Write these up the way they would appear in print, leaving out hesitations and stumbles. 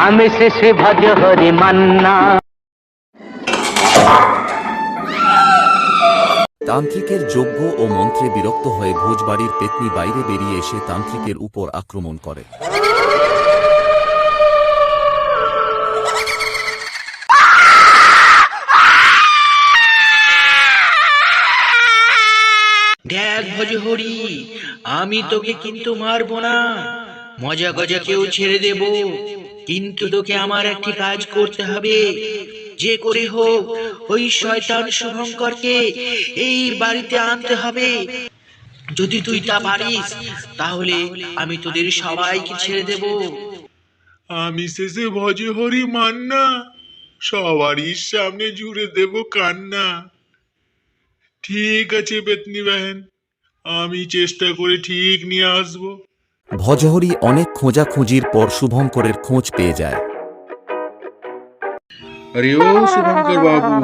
আমি শেষে ভজ হরি মান্না। তান্ত্রিকের যজ্ঞ ও মন্ত্রে বিরক্ত হয়ে ভোজবাড়ির পেতনি বাইরে বেরিয়ে এসে তান্ত্রিকের উপর আক্রমণ করে। দেখ ভজহরি, আমি তোকে কিন্তু মারবো না, মজা গজাকেও ছেড়ে দেব, কিন্তু তোকে আমার একটি কাজ করতে হবে। যে করে হোক ওই শয়তান শুভঙ্করকে এই বাড়িতে আনতে হবে। যদি তুই তা পারিস তাহলে আমি তোদের সবাইকে ছেড়ে দেব। আমি শেষে ভজে হরি মান্না, সবারই সামনে জুড়ে দেব কান্না। ঠিক আছে পেতনি বাহেন, আমি চেষ্টা করে ঠিক নিয়ে আসবো। ভজহরি অনেক খোঁজাখুঁজির পর শুভঙ্করের খোঁজ পেয়ে যায়। अरे ओ शुभंकर बाबू,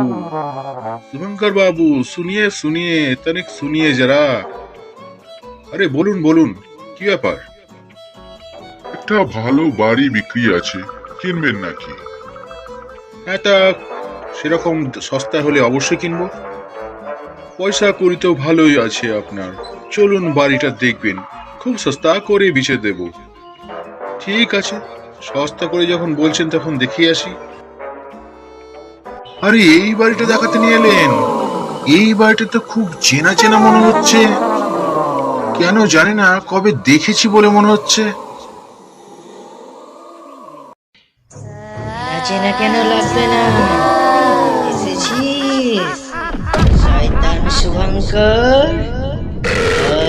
शुभंकर बाबू, सुनिए सुनिए, तनिक सुनिए जरा। আরে বলুন বলুন, কি ব্যাপার? একটা ভালো বাড়ি বিক্রি আছে, কিনবেন নাকি? হ্যাঁ, তা সেরকম সস্তা হলে অবশ্যই কিনবো। পয়সা করি তো ভালোই আছে আপনার, চলুন বাড়িটা দেখবেন, খুব সস্তা করে বেচে দেব। ঠিক আছে, সস্তা করে যখন বলছেন তখন দেখিয়ে আসি। আরে এই বাড়িটা দেখাতে নিয়ে এলেন? এই বাড়িটা তো খুব চেনা চেনা মনে হচ্ছে, কেন জানি না কবে দেখেছি বলে মনে হচ্ছে। চেনা কেন লাগবে না, এসেছিস শয়তান শুভঙ্কর,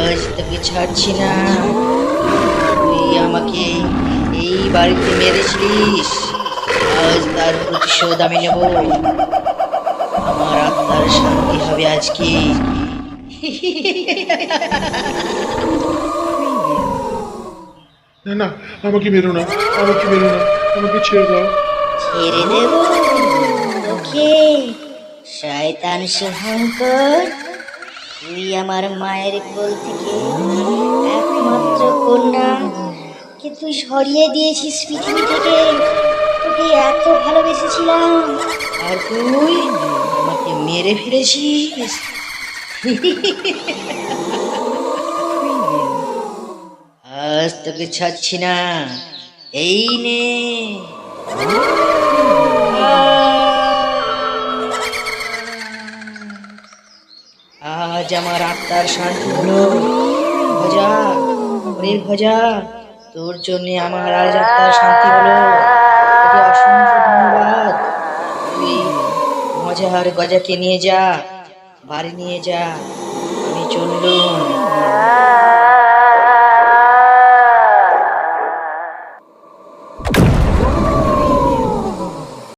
আজ তোকে ছাড়ছি না। তুই আমাকে এই বাড়িতে মেরেছিলিস, আজ তার প্রতিশোধ আমি নেব। আমার আত্মার শান্তি হবে আজকে। না না, আমাকে মেরো না, আমাকে মেরো না, আমাকে ছেড়ে দাও। ছেড়ে দেব তোকে, শয়তান শুভঙ্কর। তুই আমার মায়ের কোল থেকে একমাত্র কন্যা কে তুই সরিয়ে দিয়েছিস পৃথিবী থেকে। তোকে এত ভালোবেসেছিলাম, আর তুই আমাকে মেরে ফেলেছিস। আজ তোকে ছাড়ছি না, এই নে। আজ আমার আত্মার শান্তি হলো। ভজা, ওরে ভজা, তোর জন্য আমার আজ আত্মার শান্তি হলো। তোকে অসংখ্য ধন্যবাদ। তুই মজার গজাকে নিয়ে যা, বাড়ি নিয়ে যা, আমি চললুম।